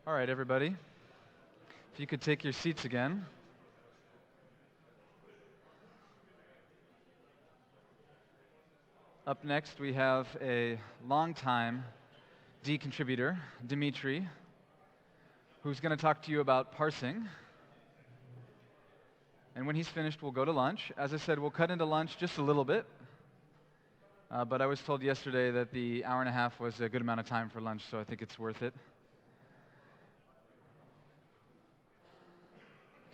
All right, everybody. If you could take your seats again. Up next, we have a longtime D contributor, Dmitry, who's going to talk to you about parsing. And when he's finished, we'll go to lunch. As I said, we'll cut into lunch just a little bit. But I was told yesterday that the hour and a half was a good amount of time for lunch, so I think it's worth it.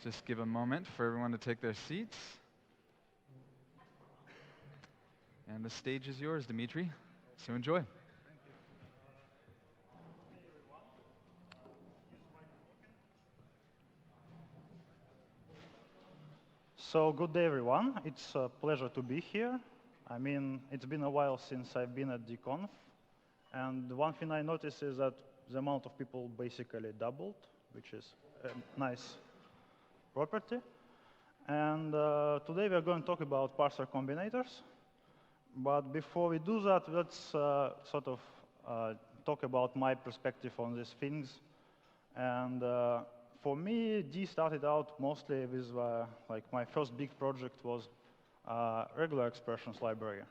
Just give a moment for everyone to take their seats. And the stage is yours, Dmitry. So enjoy. So good day, everyone. It's a pleasure to be here. I mean, it's been a while since I've been at DConf. And one thing I noticed is that the amount of people basically doubled, which is a nice property. And today we're going to talk about Parser Combinators. But before we do that, let's sort of talk about my perspective on these things. And for me, D started out mostly with, like, my first big project was regular expressions library.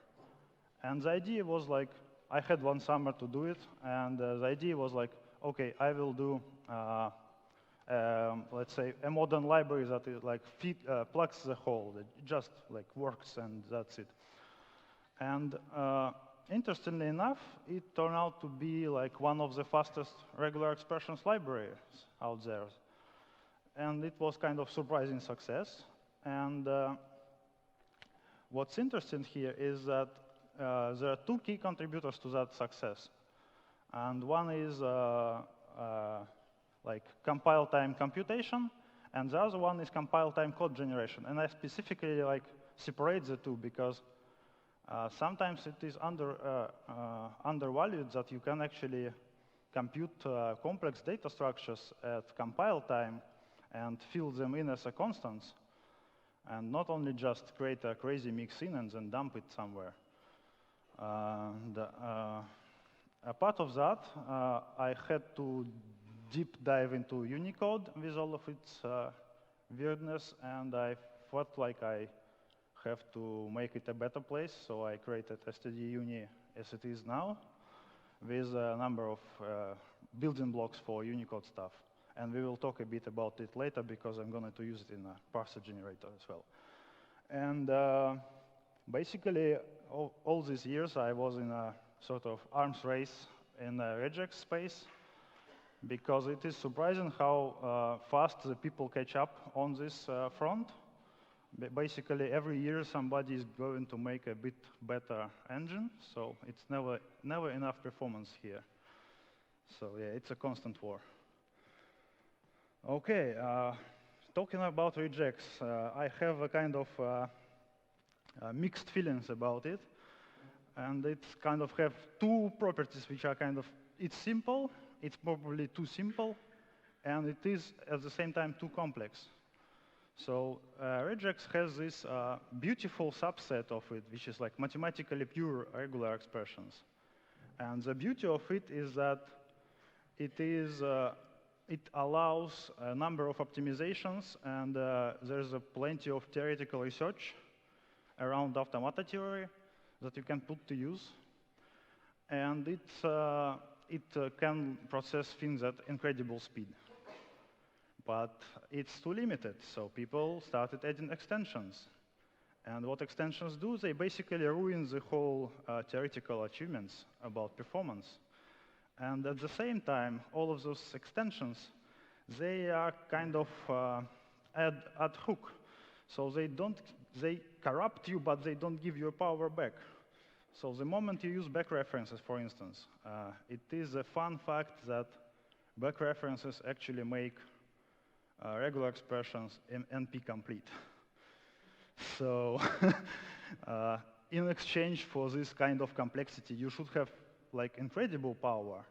And the idea was like, I had one summer to do it, and the idea was like, okay, I will do, let's say, a modern library that is like plugs the hole. It just like works, and that's it. And interestingly enough, it turned out to be like one of the fastest regular expressions libraries out there. And it was kind of surprising success. And what's interesting here is that there are two key contributors to that success. And one is like compile time computation, and the other one is compile time code generation. And I specifically like separate the two because sometimes it is undervalued that you can actually compute complex data structures at compile time and fill them in as a constants, and not only just create a crazy mix-in and then dump it somewhere. A part of that, I had to deep dive into Unicode with all of its weirdness, and I felt like I have to make it a better place, so I created std.uni as it is now, with a number of building blocks for Unicode stuff. And we will talk a bit about it later, because I'm going to use it in a parser generator as well. And basically, all these years, I was in a sort of arms race in the regex space, because it is surprising how fast the people catch up on this front. Basically, every year somebody is going to make a bit better engine, so it's never enough performance here. So yeah, it's a constant war. Okay, talking about regex, I have a kind of mixed feelings about it, and it kind of have two properties which are kind of, it's simple, it's probably too simple, and it is at the same time too complex. So regex has this beautiful subset of it, which is like mathematically pure regular expressions. And the beauty of it is that it allows a number of optimizations, and there's plenty of theoretical research around automata theory that you can put to use. And it can process things at incredible speed. But it's too limited, so people started adding extensions. And what extensions do, they basically ruin the whole theoretical achievements about performance. And at the same time, all of those extensions, they are kind of ad hoc. So they corrupt you, but they don't give you power back. So the moment you use back references, for instance, it is a fun fact that back references actually make regular expressions NP complete. So in exchange for this kind of complexity, you should have like incredible power.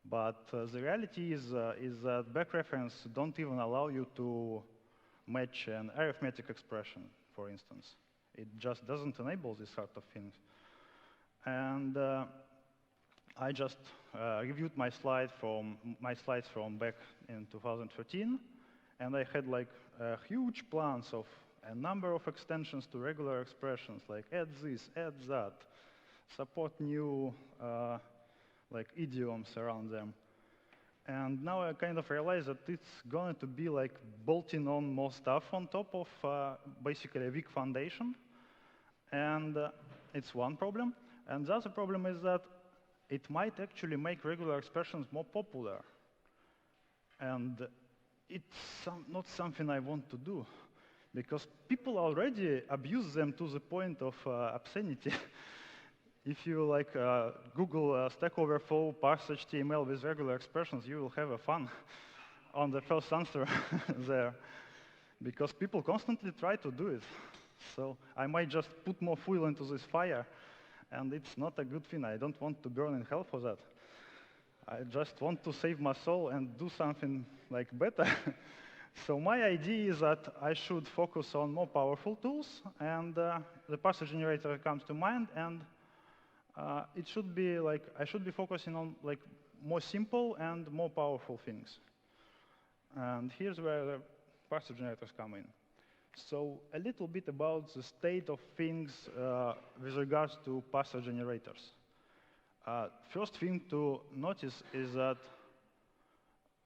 But the reality is that back reference don't even allow you to match an arithmetic expression, for instance. It just doesn't enable this sort of things. And I just reviewed my slides from back in 2013, and I had like huge plans of a number of extensions to regular expressions, like add this, add that, support new like idioms around them. And now I kind of realize that it's going to be like bolting on more stuff on top of basically a weak foundation. And it's one problem. And the other problem is that it might actually make regular expressions more popular. And it's not something I want to do, because people already abuse them to the point of obscenity. If you like Google Stack Overflow parse HTML with regular expressions, you will have a fun on the first answer there, because people constantly try to do it. So I might just put more fuel into this fire, and it's not a good thing. I don't want to burn in hell for that. I just want to save my soul and do something like better. So my idea is that I should focus on more powerful tools, and the parser generator comes to mind, and it should be like I should be focusing on like more simple and more powerful things. And here's where the parser generators come in. So a little bit about the state of things with regards to parser generators. First thing to notice is that,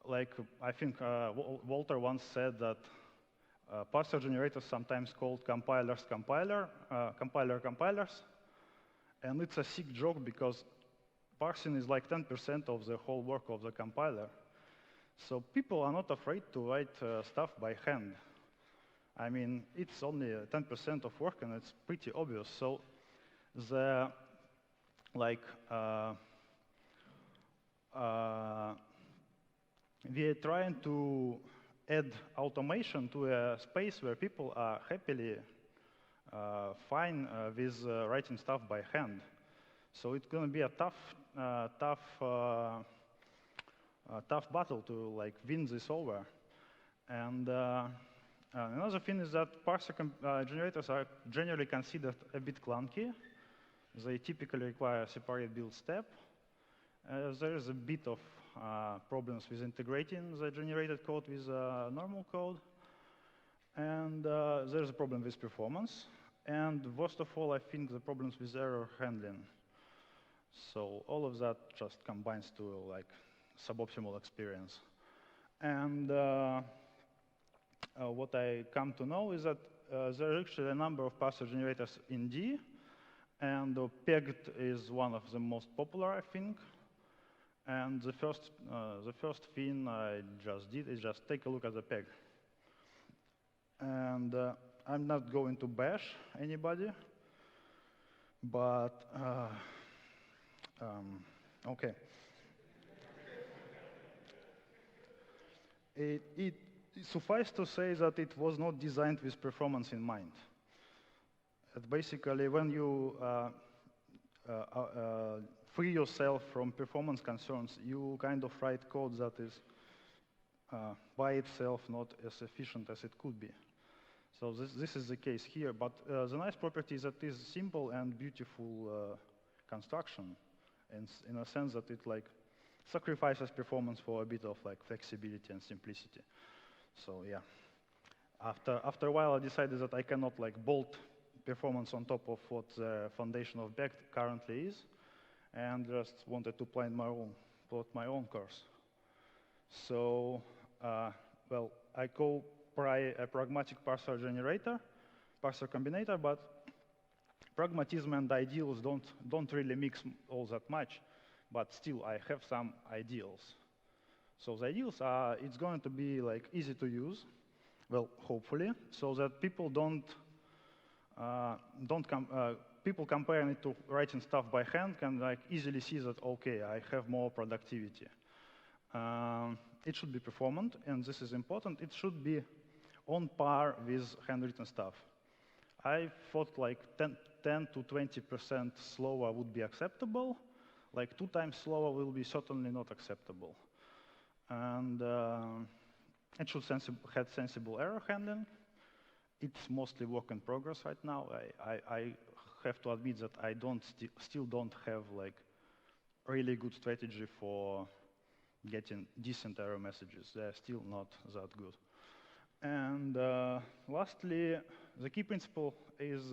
like I think Walter once said that parser generators sometimes called compilers, compilers. And it's a sick joke, because parsing is like 10% of the whole work of the compiler. So people are not afraid to write stuff by hand. I mean, it's only 10% of work, and it's pretty obvious. So the like we are trying to add automation to a space where people are happily fine with writing stuff by hand. So it's going to be a tough battle to like win this over. And another thing is that parser generators are generally considered a bit clunky. They typically require a separate build step. There is a bit of problems with integrating the generated code with normal code. And there's a problem with performance. And worst of all, I think the problems with error handling. So all of that just combines to like suboptimal experience. And what I come to know is that there are actually a number of parser generators in D, and pegged is one of the most popular, I think. And the first thing I just did is just take a look at the peg. And I'm not going to bash anybody, but okay. It suffices to say that it was not designed with performance in mind. Basically, when you free yourself from performance concerns, you kind of write code that is by itself not as efficient as it could be. So this is the case here, but the nice property is that it is simple and beautiful construction, and in a sense that it like sacrifices performance for a bit of like flexibility and simplicity. So yeah, after a while I decided that I cannot like bolt performance on top of what the foundation of Beck currently is, and just wanted to plot my own course. So well, I call Pry a pragmatic parser generator, parser combinator, but pragmatism and ideals don't really mix all that much, but still I have some ideals. So the ideals are, it's going to be like easy to use, well, hopefully, so that people people comparing it to writing stuff by hand can like easily see that, okay, I have more productivity. It should be performant, and this is important. It should be on par with handwritten stuff. I thought like 10 to 20% slower would be acceptable. Like 2 times slower will be certainly not acceptable. And it should have sensible error handling. It's mostly work in progress right now. I have to admit that I still don't have like really good strategy for getting decent error messages. They're still not that good. And lastly, the key principle is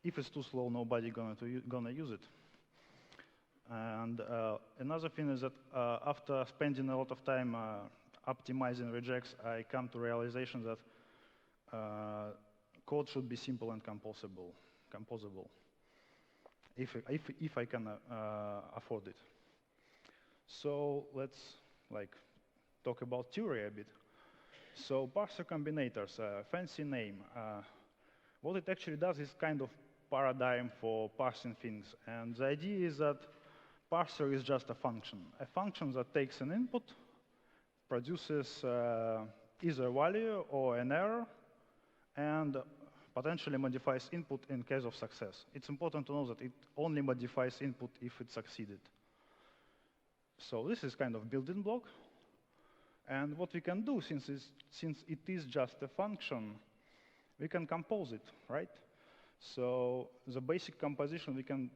if it's too slow, nobody gonna use it. And another thing is that after spending a lot of time optimizing regex, I come to realization that code should be simple and composable, if I can afford it. So let's talk about theory a bit. So Parser Combinators, fancy name. What it actually does is kind of paradigm for parsing things. And the idea is that parser is just a function that takes an input, produces either value or an error, and potentially modifies input in case of success. It's important to know that it only modifies input if it succeeded. So this is kind of building block. And what we can do, since it is just a function, we can compose it, right? So the basic composition we can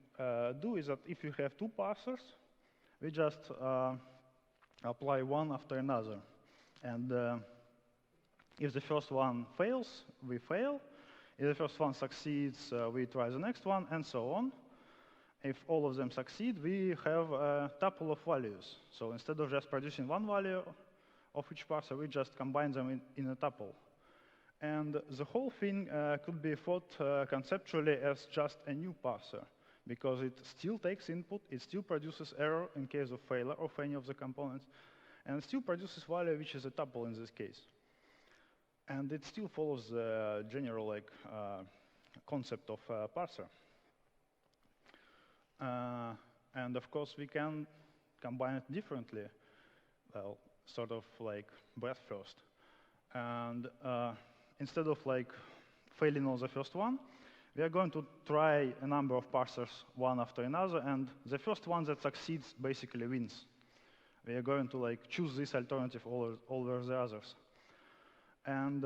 do is that if you have two parsers, we just apply one after another. And if the first one fails, we fail. If the first one succeeds, we try the next one, and so on. If all of them succeed, we have a tuple of values. So instead of just producing one value of each parser, we just combine them in a tuple. And the whole thing could be thought conceptually as just a new parser, because it still takes input, it still produces error in case of failure of any of the components, and it still produces value, which is a tuple in this case. And it still follows the general concept of parser. And of course, we can combine it differently, well, sort of like breadth first. And instead of failing on the first one, we are going to try a number of parsers one after another, and the first one that succeeds basically wins. We are going to choose this alternative over the others. And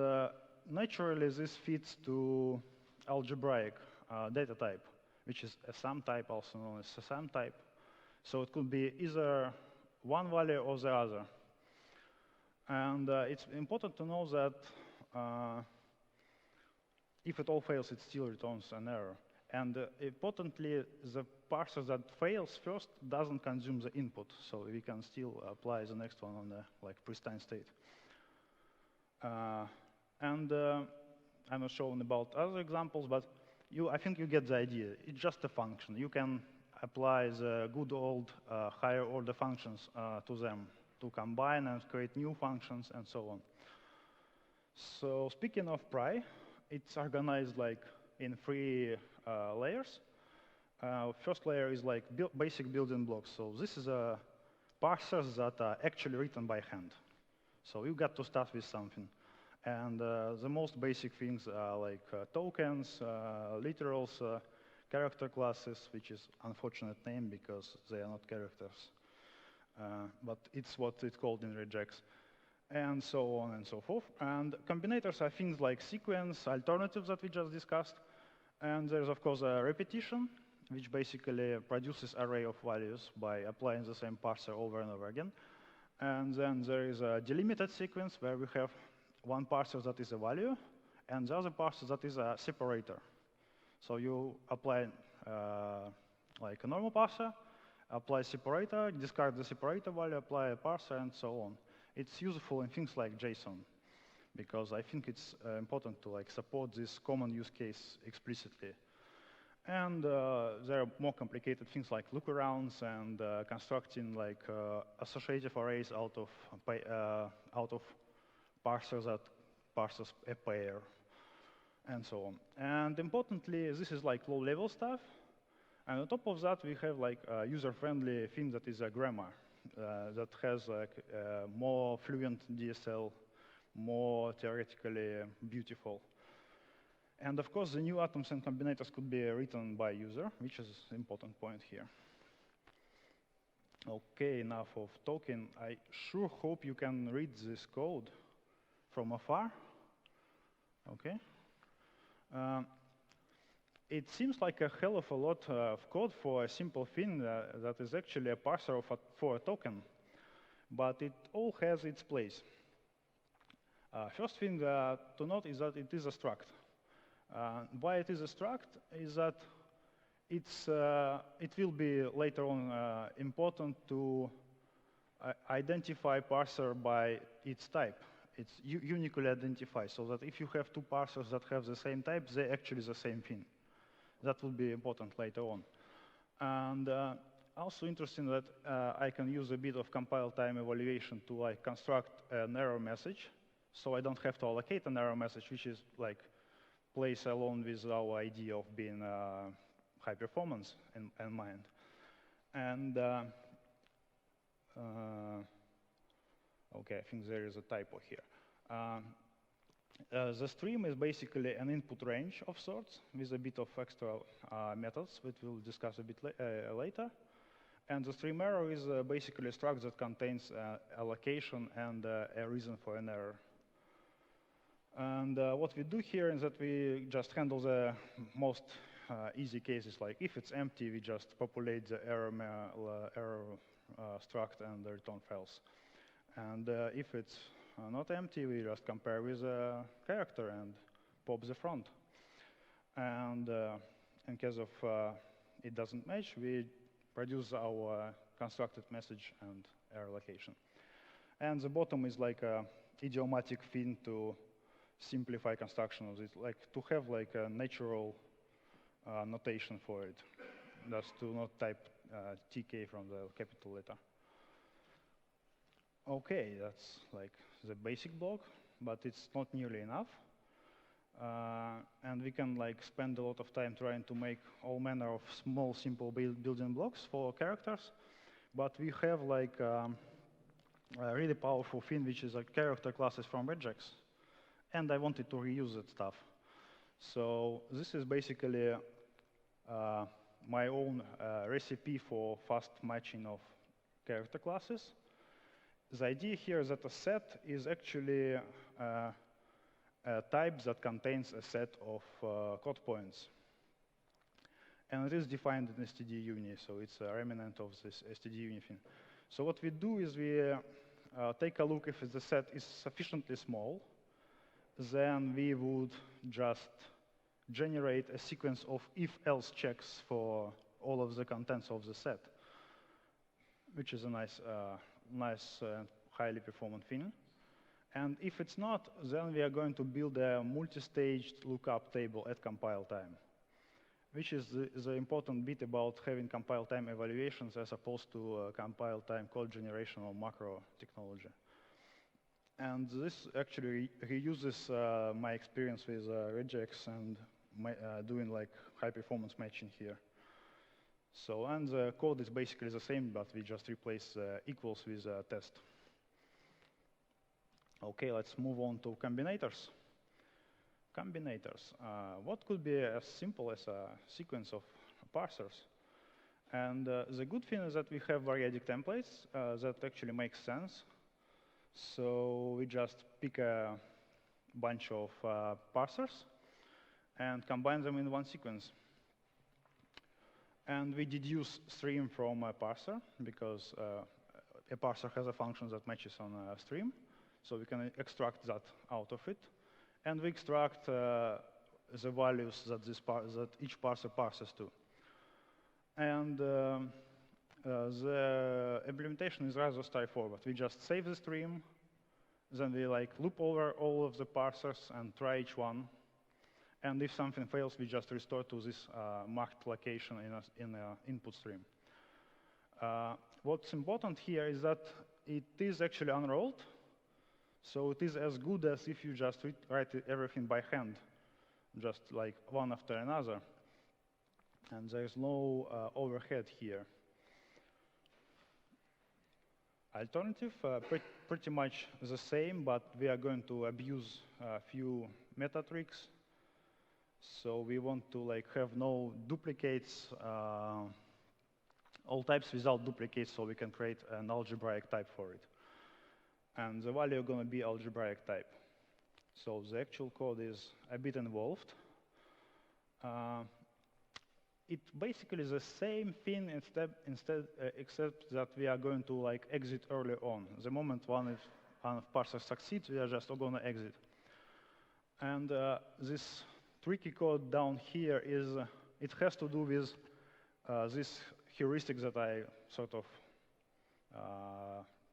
naturally, this fits to algebraic data type, which is a sum type, also known as a sum type. So it could be either one value or the other. And it's important to know that if it all fails, it still returns an error. And importantly, the parser that fails first doesn't consume the input, so we can still apply the next one on the pristine state. And I'm not showing about other examples, but I think you get the idea. It's just a function. You can apply the good old higher order functions to them to combine and create new functions and so on. So speaking of Pry, it's organized in 3 layers. First layer is basic building blocks. So this is parsers that are actually written by hand. So you got to start with something. And the most basic things are tokens, literals, character classes, which is unfortunate name because they are not characters. But it's what it's called in regex, and so on and so forth. And combinators are things like sequence, alternatives that we just discussed. And there's, of course, a repetition, which basically produces array of values by applying the same parser over and over again. And then there is a delimited sequence where we have one parser that is a value, and the other parser that is a separator. So you apply a normal parser, apply separator, discard the separator value, apply a parser, and so on. It's useful in things like JSON, because I think it's important to support this common use case explicitly. And there are more complicated things like lookarounds and constructing associative arrays out of parsers that parses a pair, and so on. And importantly, this is low-level stuff. And on top of that, we have a user-friendly thing that is a grammar that has more fluent DSL, more theoretically beautiful. And of course, the new atoms and combinators could be written by user, which is an important point here. OK, enough of talking. I sure hope you can read this code from afar. OK. it seems like a hell of a lot of code for a simple thing that is actually a parser for a token. But it all has its place. First thing to note is that it is a struct. Why it is a struct is that it will be later on important to identify parser by its type. It's uniquely identified, so that if you have two parsers that have the same type, they're actually the same thing. That will be important later on. And also interesting that I can use a bit of compile time evaluation to construct an error message, so I don't have to allocate an error message, which is plays along with our idea of being high performance in mind. And OK, I think there is a typo here. The stream is basically an input range of sorts with a bit of extra methods, which we'll discuss a bit later. And the stream error is basically a struct that contains allocation and a reason for an error. And what we do here is that we just handle the most easy cases, like if it's empty, we just populate the error struct and return false. And if it's not empty, we just compare with a character and pop the front. And in case of it doesn't match, we produce our constructed message and error location. And the bottom is like a idiomatic thing to simplify construction of it, like to have like a natural notation for it, just to not type TK from the capital letter. OK, that's like the basic block, but it's not nearly enough. And we can spend a lot of time trying to make all manner of small, simple building blocks for characters. But we have a really powerful thing, which is character classes from regex. And I wanted to reuse that stuff. So this is basically my own recipe for fast matching of character classes. The idea here is that a set is actually a type that contains a set of code points. And it is defined in std.uni, so it's a remnant of this std.uni thing. So what we do is we take a look if the set is sufficiently small, then we would just generate a sequence of if-else checks for all of the contents of the set, which is a nice highly performant thing. And if it's not, then we are going to build a multi-staged lookup table at compile time, which is the important bit about having compile time evaluations as opposed to compile time code generation or macro technology. And this actually reuses my experience with regex and doing high performance matching here. So, and the code is basically the same, but we just replace equals with a test. OK, let's move on to combinators. Combinators. What could be as simple as a sequence of parsers? And the good thing is that we have variadic templates that actually make sense. So we just pick a bunch of parsers and combine them in one sequence. And we deduce stream from a parser, because a parser has a function that matches on a stream. So we can extract that out of it. And we extract the values that each parser parses to. And the implementation is rather straightforward. We just save the stream, then we loop over all of the parsers and try each one. And if something fails, we just restore to this marked location in the input stream. What's important here is that it is actually unrolled. So it is as good as if you just write everything by hand, just one after another. And there's no overhead here. Alternative, pretty much the same, but we are going to abuse a few meta tricks. So we want to have no duplicates, all types without duplicates, so we can create an algebraic type for it. And the value is going to be algebraic type. So the actual code is a bit involved. it basically is the same thing except that we are going to like exit early on. The moment one of parsers succeeds, we are just going to exit. And this tricky code down here is, it has to do with this heuristic that I sort of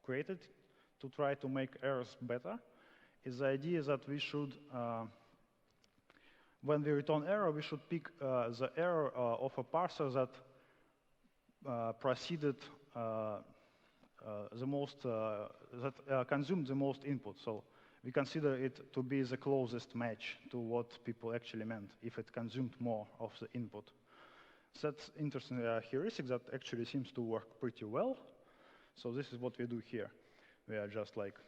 created to try to make errors better. Is the idea that we should, when we return error, we should pick the error of a parser that proceeded the most, that consumed the most input. So we consider it to be the closest match to what people actually meant if it consumed more of the input. So that's interesting heuristic that actually seems to work pretty well. So this is what we do here. We are just like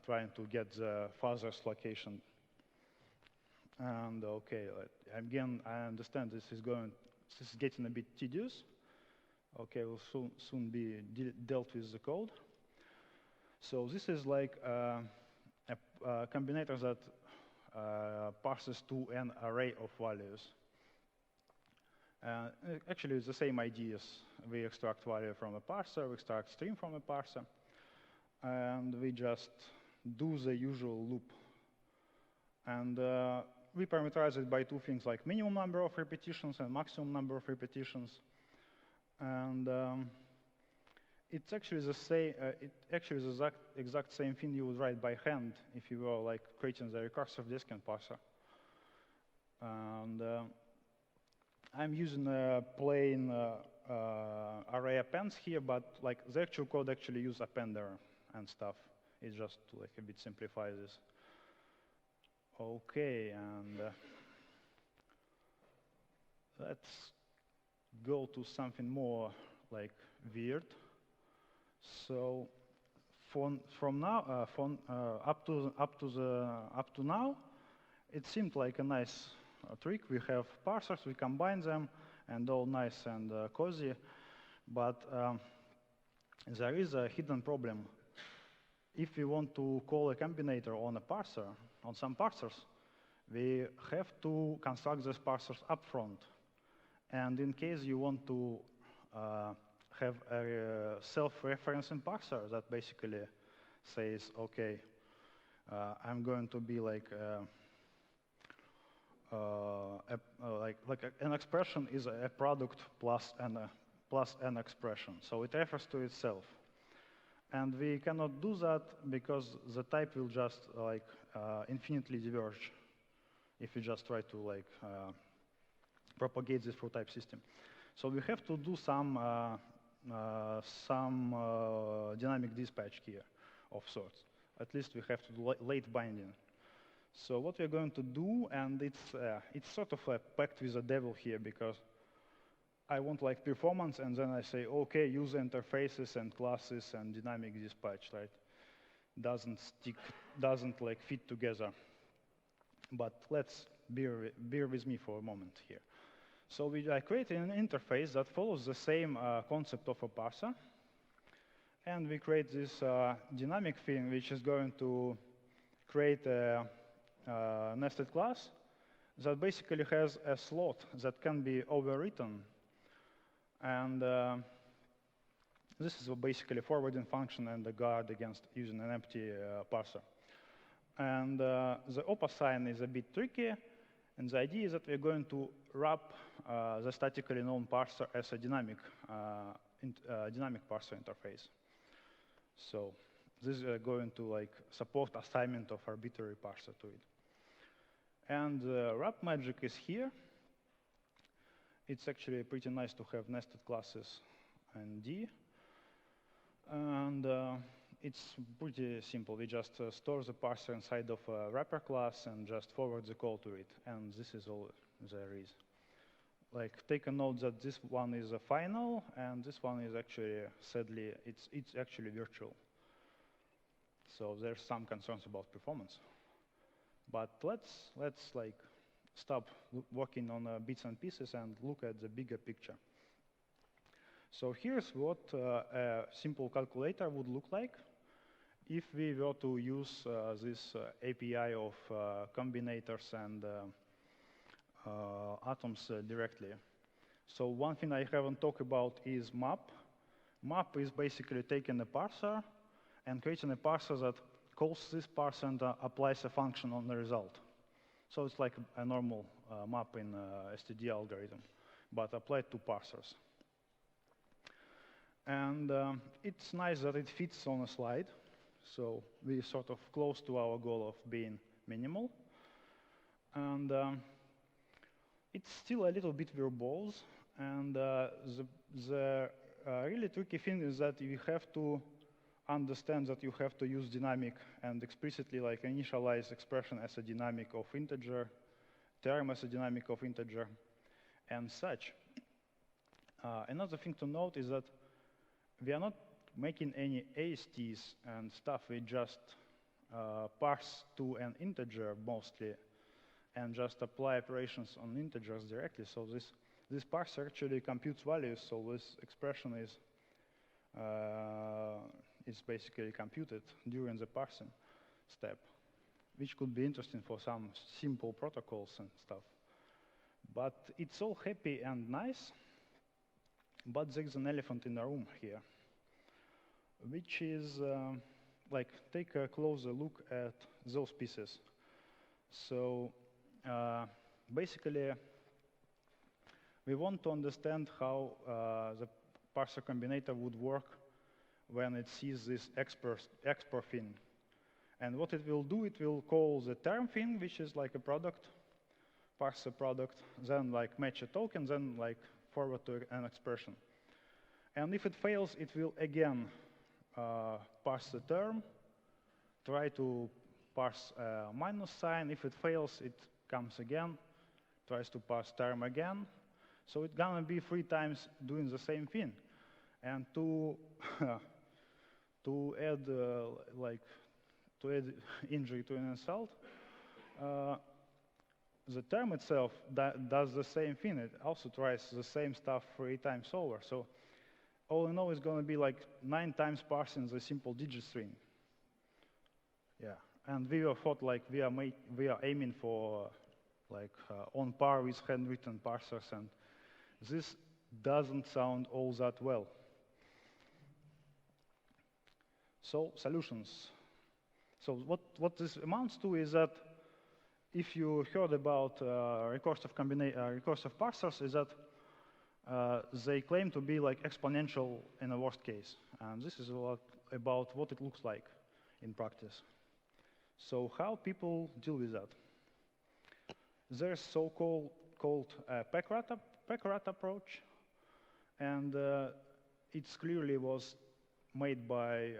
trying to get the farthest location. And okay, again, I understand this is getting a bit tedious. Okay, we'll soon be dealt with the code. So this is like a combinator that parses to an array of values. Actually, it's the same ideas. We extract value from a parser, we extract string from a parser, and we just do the usual loop. And we parameterize it by two things, like minimum number of repetitions and maximum number of repetitions. And it's actually the same. The exact same thing you would write by hand if you were like creating the recursive DConf parser. And I'm using a plain array appends here, but like the actual code actually use appender and stuff. It's just to like a bit simplify this. Okay, and let's go to something more like weird. So from now, up to now, it seemed like a nice trick. We have parsers, we combine them, and all nice and cozy. But there is a hidden problem. If we want to call a combinator on a parser, on some parsers, we have to construct these parsers upfront. And in case you want to have a self-referencing parser that basically says, OK, I'm going to be like an expression is a product plus an expression. So it refers to itself. And we cannot do that because the type will just like infinitely diverge if we just try to like propagate this through type system. So we have to do some dynamic dispatch here of sorts. At least we have to do late binding. So what we're going to do, and it's sort of a pact with the devil here because I want like performance, and then I say, okay, user interfaces and classes and dynamic dispatch, right? Doesn't like fit together. But let's bear with me for a moment here. So I created an interface that follows the same concept of a parser. And we create this dynamic thing, which is going to create a nested class that basically has a slot that can be overwritten. And this is basically a forwarding function and a guard against using an empty parser. And the OPA sign is a bit tricky. And the idea is that we're going to wrap the statically known parser as a dynamic parser interface. So this is going to like support assignment of arbitrary parser to it. And WrapMagic is here. It's actually pretty nice to have nested classes and D. And it's pretty simple. We just store the parser inside of a wrapper class and just forward the call to it. And this is all there is. Like, take a note that this one is a final, and this one is actually, sadly, it's actually virtual. So there's some concerns about performance. But let's like stop working on bits and pieces and look at the bigger picture. So here's what a simple calculator would look like if we were to use this API of combinators and atoms directly. So one thing I haven't talked about is map. Map is basically taking a parser and creating a parser that calls this parser and applies a function on the result. So it's like a normal map in std algorithm, but applied to parsers. And it's nice that it fits on a slide. So we're sort of close to our goal of being minimal. And it's still a little bit verbose. And the really tricky thing is that you have to understand that you have to use dynamic and explicitly like initialize expression as a dynamic of integer, term as a dynamic of integer, and such. Another thing to note is that we are not making any ASTs and stuff. We just parse to an integer mostly and just apply operations on integers directly. So this parser actually computes values. So this expression is basically computed during the parsing step, which could be interesting for some simple protocols and stuff. But it's all happy and nice, but there's an elephant in the room here, which is like take a closer look at those pieces. So basically, we want to understand how the parser combinator would work when it sees this export thing. And what it will do, it will call the term thing, which is like a product, parse a product, then like match a token, then like forward to an expression. And if it fails, it will again parse the term, try to parse a minus sign. If it fails, it comes again, tries to parse term again. So it's gonna be 3 times doing the same thing. And to to add injury to an insult, the term itself does the same thing. It also tries the same stuff 3 times over. So all in all, it's going to be like 9 times parsing the simple digit string. Yeah, and we thought like we are aiming for like on par with handwritten parsers, and this doesn't sound all that well. So solutions. So what this amounts to is that if you heard about recursive parsers, is that they claim to be like exponential in the worst case. And this is a lot about what it looks like in practice. So how people deal with that? There's so-called Packrat approach, and it clearly was made by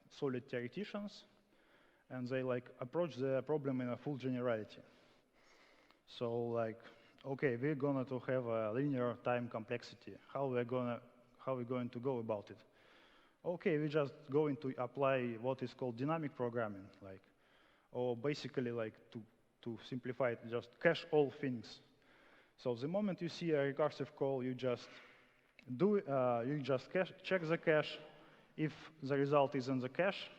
solid theoreticians, and they like approach the problem in a full generality. So like, okay, we're going to have a linear time complexity. How we're going to go about it? Okay, we're just going to apply what is called dynamic programming, like, or basically like to simplify it, just cache all things. So the moment you see a recursive call, you just check the cache. If the result is in the cache,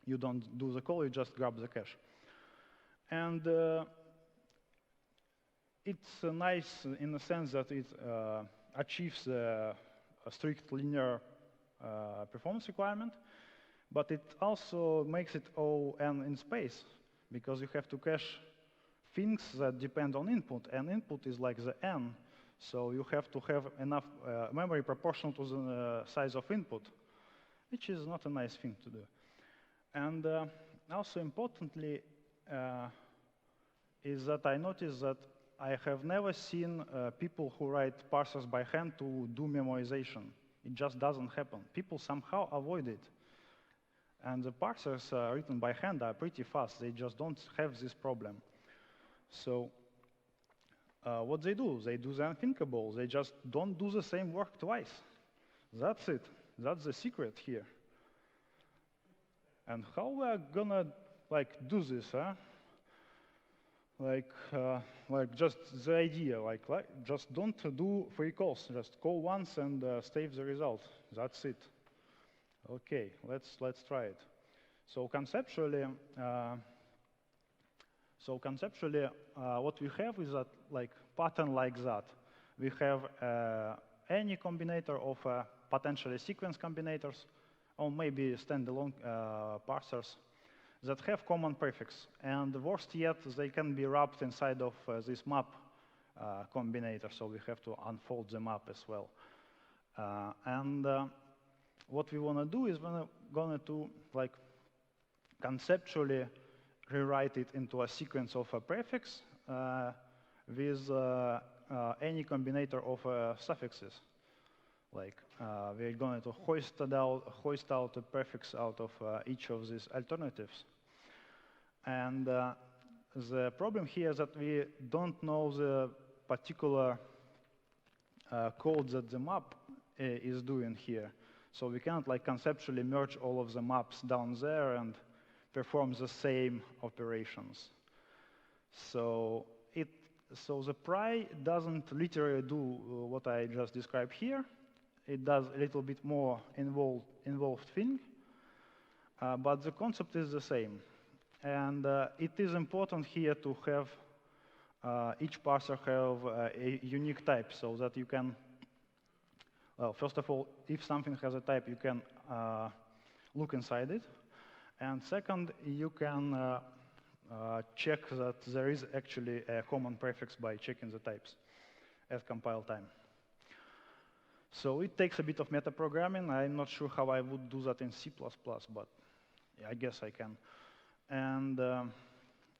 you don't do the call, you just grab the cache. And it's nice in the sense that it achieves a strict linear performance requirement, but it also makes it all n in space, because you have to cache things that depend on input, and input is like the n, so you have to have enough memory proportional to the size of input, which is not a nice thing to do. And also importantly is that I noticed that I have never seen people who write parsers by hand to do memorization. It just doesn't happen. People somehow avoid it. And the parsers written by hand are pretty fast. They just don't have this problem. So what they do the unthinkable. They just don't do the same work twice. That's it. That's the secret here. And how we're gonna like do this, huh? Like just the idea, like just don't do 3 calls. Just call once and save the result. That's it. Okay, let's try it. So conceptually, what we have is that like pattern like that. we have any combinator of potentially sequence combinators, or maybe standalone parsers that have common prefix. And worst yet, they can be wrapped inside of this map combinator, so we have to unfold the map as well. What we want to do is we're going to like conceptually rewrite it into a sequence of a prefix with any combinator of suffixes. Like we're going to hoist out a prefix out of each of these alternatives. And the problem here is that we don't know the particular code that the map is doing here. So we can't like conceptually merge all of the maps down there and perform the same operations. So the Pry doesn't literally do what I just described here. It does a little bit more involved thing, but the concept is the same. And it is important here to have each parser have a unique type, so that you can, well, first of all, if something has a type, you can look inside it. And second, you can check that there is actually a common prefix by checking the types at compile time. So it takes a bit of metaprogramming. I'm not sure how I would do that in C++, but yeah, I guess I can. And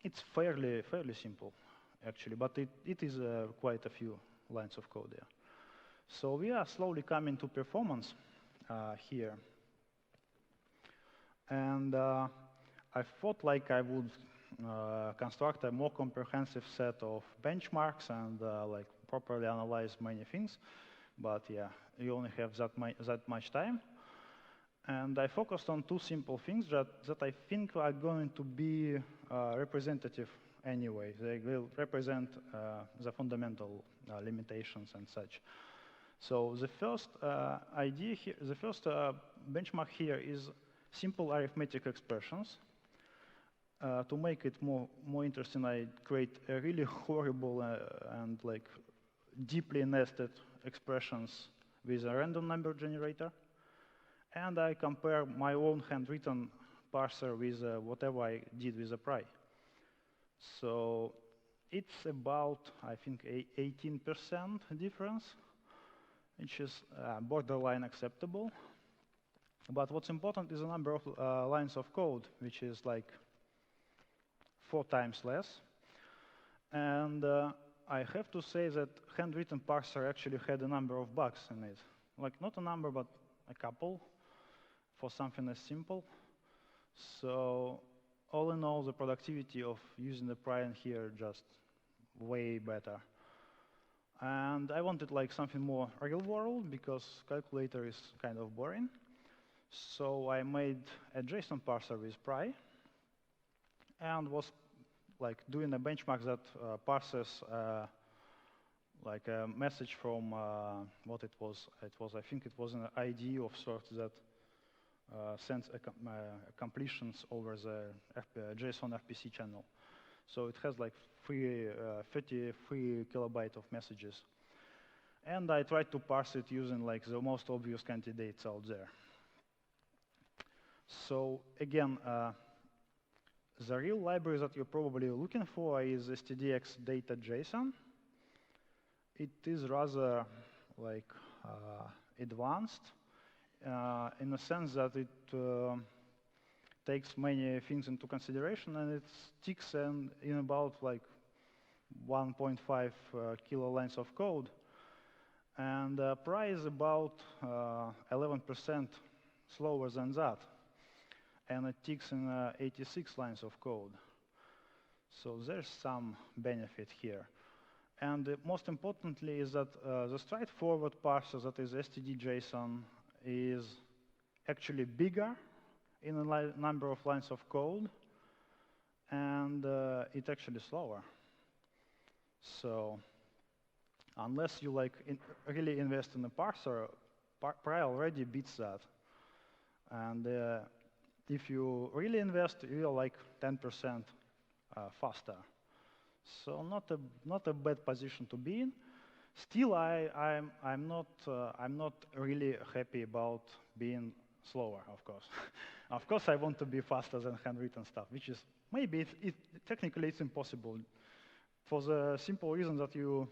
it's fairly simple, actually, but it is quite a few lines of code there. So we are slowly coming to performance here. And I thought like I would construct a more comprehensive set of benchmarks and like properly analyze many things. But yeah, you only have that much time. And I focused on two simple things that I think are going to be representative anyway. They will represent the fundamental limitations and such. So the first idea here, the first benchmark here is simple arithmetic expressions. To make it more interesting, I create a really horrible and like deeply nested expressions with a random number generator. And I compare my own handwritten parser with whatever I did with the Pry. So it's about, I think, 18% difference, which is borderline acceptable. But what's important is the number of lines of code, which is like 4 times less. And I have to say that handwritten parser actually had a number of bugs in it. Like not a number, but a couple for something as simple. So all in all, the productivity of using the Pry in here just way better. And I wanted like something more real world because calculator is kind of boring. So I made a JSON parser with Pry and was like doing a benchmark that parses like a message from what it was. I think it was an ID of sorts that sends completions over the JSON RPC channel. So it has like 33 kilobytes of messages. And I tried to parse it using like the most obvious candidates out there. So again, the real library that you're probably looking for is std.regex data.json. It is rather like advanced in the sense that it takes many things into consideration, and it sticks in about like 1.5 kilo lines of code. And Pry is about 11% slower than that. And it ticks in 86 lines of code. So there's some benefit here. And most importantly is that the straightforward parser that is std.json is actually bigger in a number of lines of code, and it's actually slower. So unless you like really invest in a parser, Pry already beats that. And if you really invest, you're like 10% faster. So not a bad position to be in. Still, I'm not really happy about being slower, of course. Of course, I want to be faster than handwritten stuff, which is maybe technically it's impossible, for the simple reason that you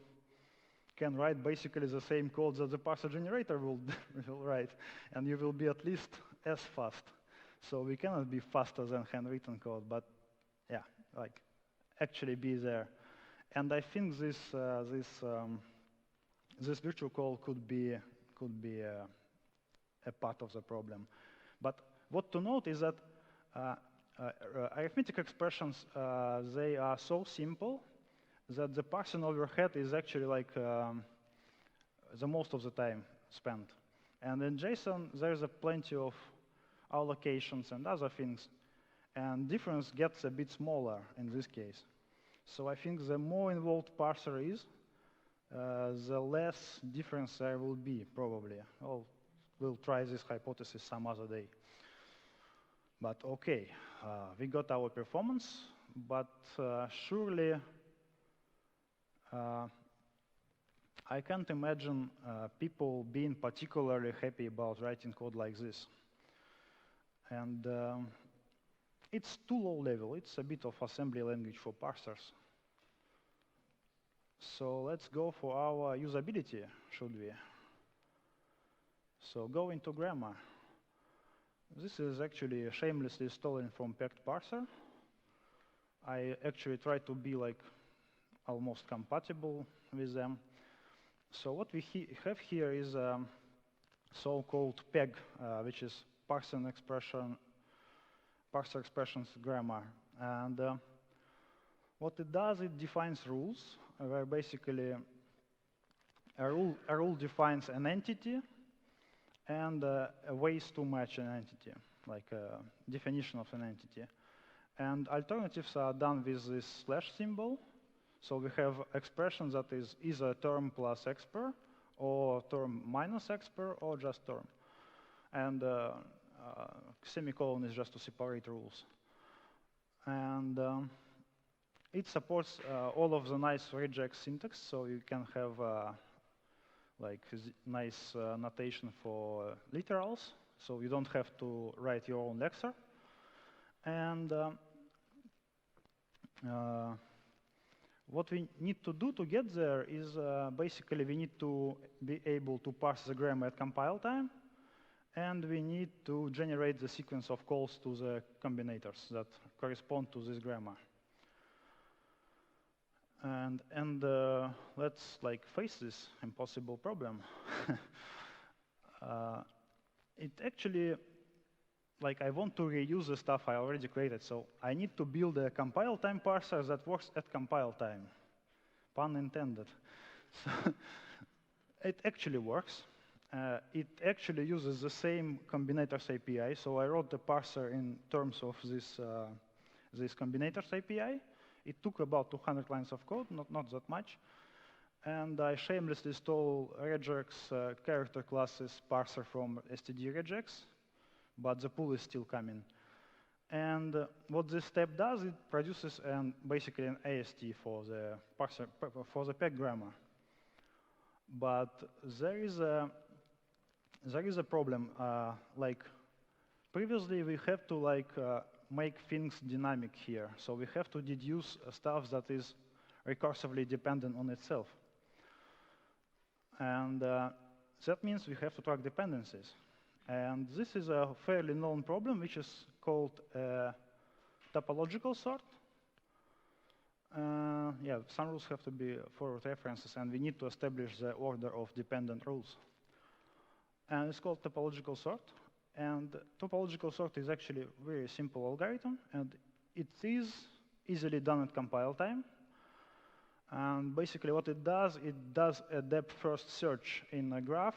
can write basically the same code that the parser generator will write, and you will be at least as fast. So we cannot be faster than handwritten code, but yeah, like actually be there. And I think this virtual call could be a part of the problem. But what to note is that arithmetic expressions, they are so simple that the parsing overhead is actually like the most of the time spent. And in JSON, there's plenty of allocations and other things, and difference gets a bit smaller in this case. So I think the more involved parser is, the less difference there will be, probably. We'll try this hypothesis some other day. But OK, we got our performance, but surely I can't imagine people being particularly happy about writing code like this. And it's too low level. It's a bit of assembly language for parsers. So let's go for our usability, should we? So go into grammar. This is actually shamelessly stolen from Pragmatic Parser. I actually try to be like almost compatible with them. So what we have here is so-called PEG, which is parser expressions grammar. And what it does, it defines rules, where basically a rule defines an entity and ways to match an entity, like a definition of an entity. And alternatives are done with this slash symbol. So we have expression that is either term plus expr, or term minus expr, or just term. And semicolon is just to separate rules. And it supports all of the nice regex syntax, so you can have like nice notation for literals, so you don't have to write your own lexer. And what we need to do to get there is basically we need to be able to parse the grammar at compile time, and we need to generate the sequence of calls to the combinators that correspond to this grammar. And let's like face this impossible problem. It actually, like I want to reuse the stuff I already created, so I need to build a compile time parser that works at compile time. Pun intended. So it actually works. It actually uses the same combinators API, so I wrote the parser in terms of this combinators API. It took about 200 lines of code, not that much. And I shamelessly stole regex character classes parser from std.regex, but the pool is still coming. And what this step does, it produces basically an AST for the parser, for the PEG grammar. But there is a problem. Like previously, we have to like make things dynamic here. So we have to deduce stuff that is recursively dependent on itself. And that means we have to track dependencies. And this is a fairly known problem, which is called topological sort. Yeah, some rules have to be forward references, and we need to establish the order of dependent rules. And it's called topological sort. And topological sort is actually a very simple algorithm, and it is easily done at compile time. And basically what it does a depth-first search in a graph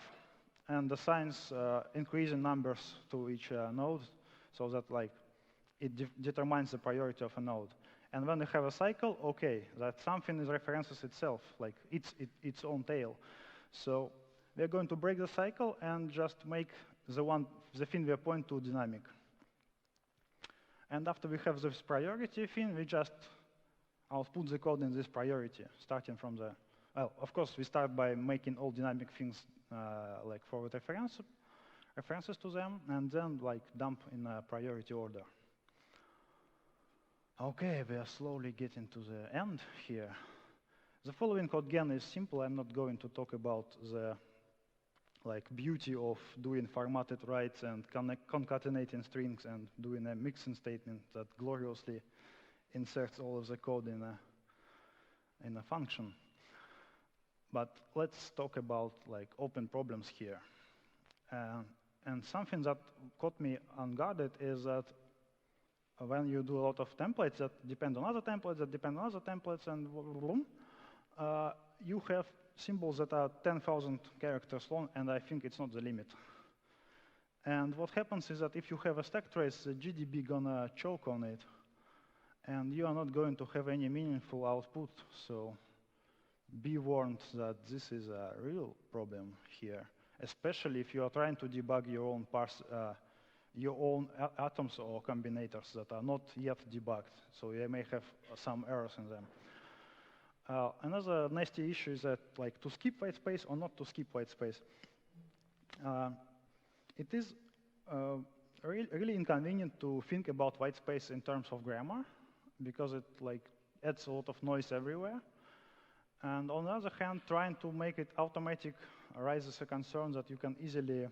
and assigns increasing numbers to each node, so that like it determines the priority of a node. And when you have a cycle, OK, that something is references itself, like its own tail. So we're going to break the cycle and just make the thing we point to dynamic. And after we have this priority thing, we just output the code in this priority, starting from the well, of course, we start by making all dynamic things like forward references to them, and then like dump in a priority order. Okay, we are slowly getting to the end here. The following code again is simple. I'm not going to talk about the beauty of doing formatted writes and concatenating strings and doing a mixing statement that gloriously inserts all of the code in a function. But let's talk about open problems here. And something that caught me unguarded is that when you do a lot of templates that depend on other templates that depend on other templates, and you have symbols that are 10,000 characters long, and I think it's not the limit. And what happens is that if you have a stack trace, the GDB gonna choke on it, and you are not going to have any meaningful output. So be warned that this is a real problem here, especially if you are trying to debug your own atoms or combinators that are not yet debugged. So you may have some errors in them. Another nasty issue is that to skip white space or not to skip white space. It is really inconvenient to think about white space in terms of grammar, because it adds a lot of noise everywhere. And on the other hand, trying to make it automatic raises a concern that you can easily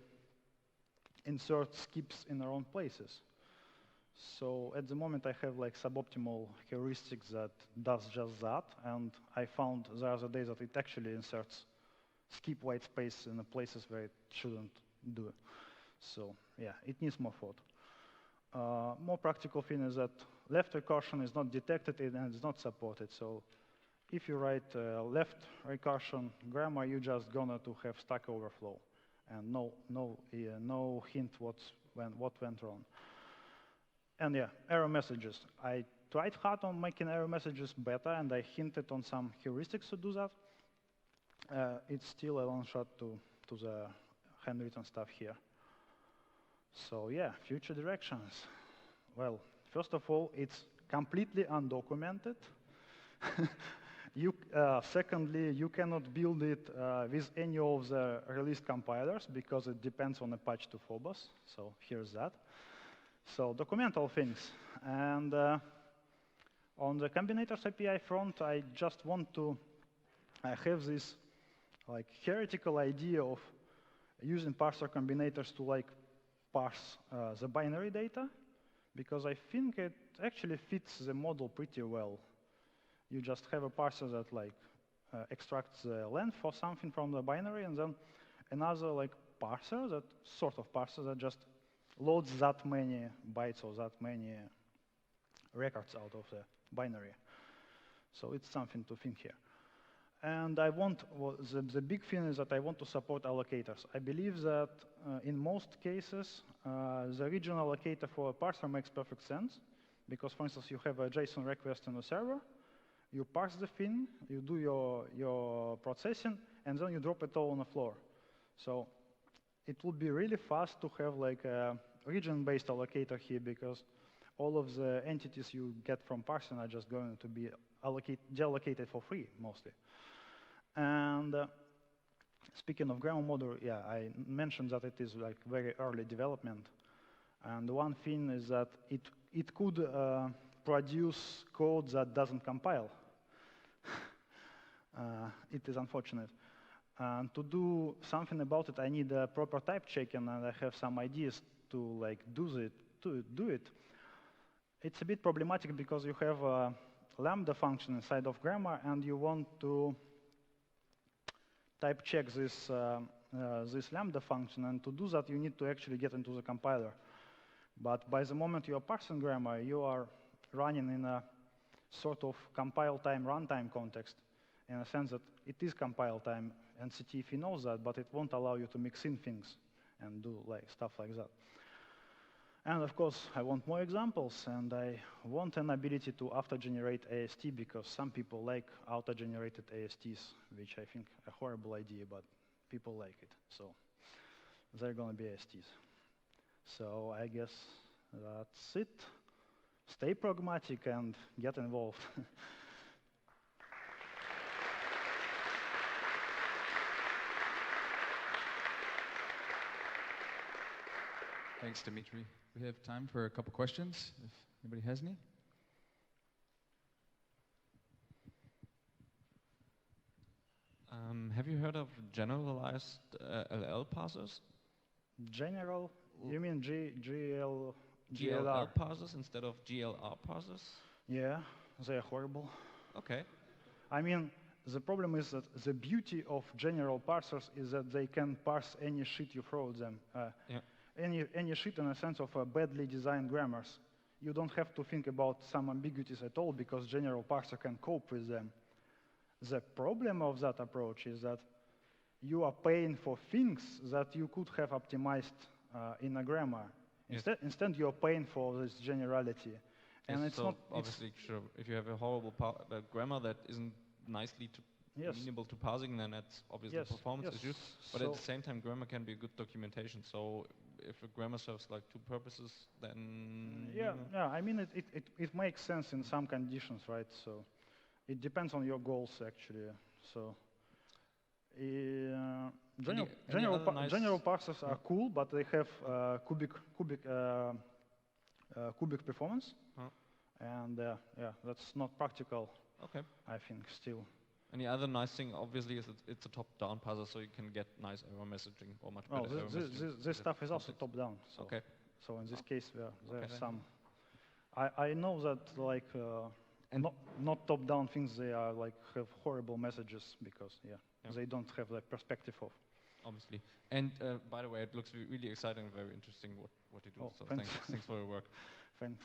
insert skips in the wrong places. So at the moment, I have suboptimal heuristics that does just that, and I found the other day that it actually inserts skip white space in the places where it shouldn't do it. So yeah, it needs more thought. More practical thing is that left recursion is not detected and it's not supported. So if you write left recursion grammar, you're just gonna to have stack overflow, and no hint what went wrong. And yeah, error messages. I tried hard on making error messages better, and I hinted on some heuristics to do that. It's still a long shot to the handwritten stuff here. So yeah, future directions. Well, first of all, it's completely undocumented. Secondly, you cannot build it with any of the released compilers because it depends on a patch to Phobos. So here's that. So document all things. And on the Combinators API front, I just want to have this theoretical idea of using Parser Combinators to parse the binary data, because I think it actually fits the model pretty well. You just have a parser that extracts the length for something from the binary, and then another parser, that sort of parser that just loads that many bytes or that many records out of the binary. So it's something to think here. And I want, the big thing is that I want to support allocators. I believe that in most cases, the regional allocator for a parser makes perfect sense, because for instance, you have a JSON request in the server, you parse the thing, you do your processing, and then you drop it all on the floor. So it would be really fast to have a region-based allocator here, because all of the entities you get from parsing are just going to be deallocated for free, mostly. And speaking of grammar model, yeah, I mentioned that it is very early development. And one thing is that it could produce code that doesn't compile. It is unfortunate. And to do something about it, I need a proper type checking, and I have some ideas to do it. It's a bit problematic because you have a lambda function inside of grammar, and you want to type check this lambda function, and to do that, you need to actually get into the compiler. But by the moment you are parsing grammar, you are running in a sort of compile time, runtime context, in a sense that it is compile time, and CTFE knows that, but it won't allow you to mix in things and do stuff like that. And of course, I want more examples, and I want an ability to auto-generate AST, because some people like auto-generated ASTs, which I think a horrible idea, but people like it. So they're going to be ASTs. So I guess that's it. Stay pragmatic and get involved. Thanks, Dmitry. We have time for a couple questions, if anybody has any. Have you heard of generalized LL parsers? General? You mean GLR GLL parsers instead of GLR parsers? Yeah, they're horrible. Okay. I mean, the problem is that the beauty of general parsers is that they can parse any shit you throw at them. Any shit in a sense of badly designed grammars. You don't have to think about some ambiguities at all because general parser can cope with them. The problem of that approach is that you are paying for things that you could have optimized in a grammar. Instead, you're paying for this generality. And it's so not obviously sure. If you have a horrible grammar that isn't nicely amenable to parsing, then that's obviously a performance issue. But at the same time, grammar can be good documentation. So if a grammar serves like two purposes, then yeah. I mean, it makes sense in some conditions, right? So it depends on your goals, actually. So general parsers are cool, but they have cubic performance, and yeah, that's not practical. Okay. I think still. And the other nice thing, obviously, is it's a top-down parser, so you can get nice error messaging or much better error messaging. This stuff is also top-down. So okay. So in this case, there are some. I know that like not top-down things, they are like have horrible messages because they don't have the perspective of. Obviously. And by the way, it looks really exciting and very interesting what you do. Oh, so thanks. Thanks for your work. Thanks.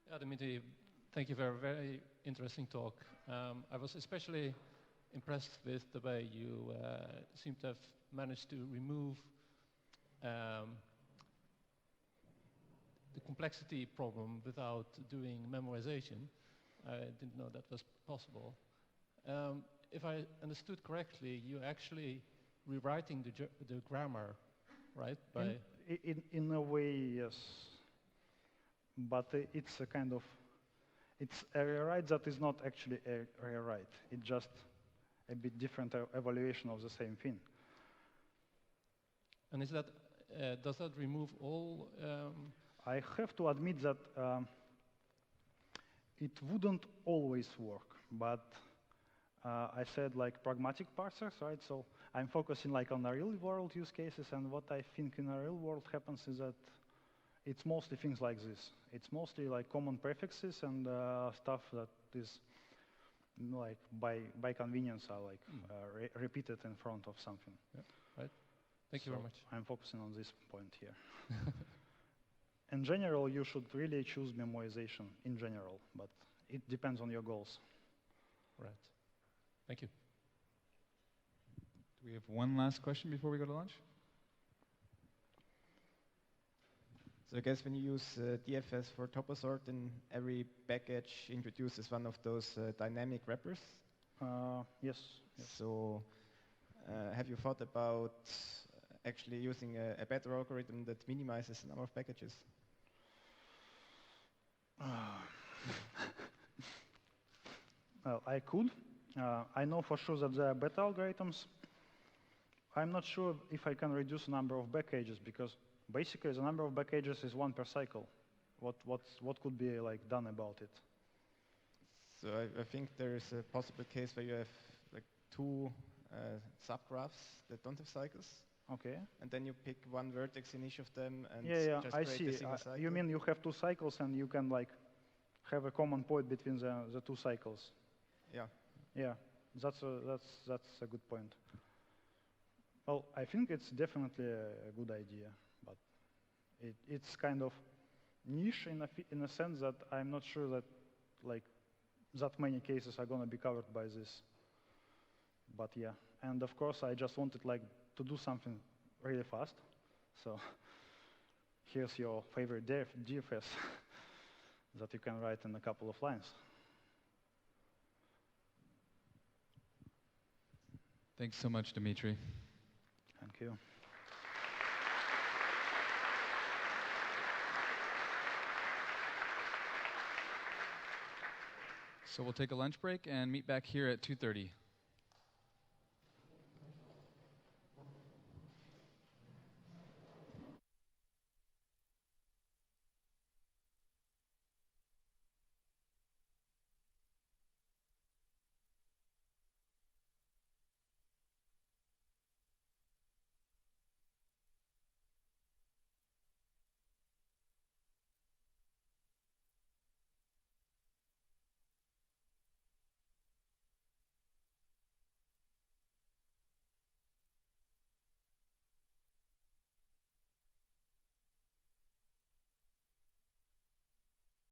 Yeah, Dmitry, thank you for a very interesting talk. I was especially impressed with the way you seem to have managed to remove the complexity problem without doing memorization. I didn't know that was possible. If I understood correctly, you're actually rewriting the grammar, right? In a way, yes. But it's a kind of, it's a rewrite that is not actually a rewrite. It's just a bit different evaluation of the same thing. And is that, does that remove all? I have to admit that it wouldn't always work, but I said like pragmatic parsers, right? So I'm focusing like on the real world use cases, and what I think in the real world happens is that it's mostly things like this. It's mostly like common prefixes and stuff that is like by convenience are like repeated in front of something. Yeah, right. Thank you very much. I'm focusing on this point here. In general, you should really choose memorization in general, but it depends on your goals. Right. Thank you. Do we have one last question before we go to lunch? So I guess when you use DFS for toposort, then every package introduces one of those dynamic wrappers? Yes. So have you thought about actually using a better algorithm that minimizes the number of packages? Well, I could. I know for sure that there are better algorithms. I'm not sure if I can reduce the number of packages because basically the number of packages is one per cycle. What could be like done about it? So I think there is a possible case where you have like two subgraphs that don't have cycles. Okay. And then you pick one vertex in each of them and just I create see. a single cycle. You mean you have two cycles and you can like have a common point between the two cycles? Yeah. Yeah, that's a good point. Well, I think it's definitely a good idea, but it's kind of niche in a sense that I'm not sure that like that many cases are going to be covered by this. But yeah, and of course I just wanted like to do something really fast. So here's your favorite DFS that you can write in a couple of lines. Thanks so much, Dmitry. Thank you. So we'll take a lunch break and meet back here at 2:30.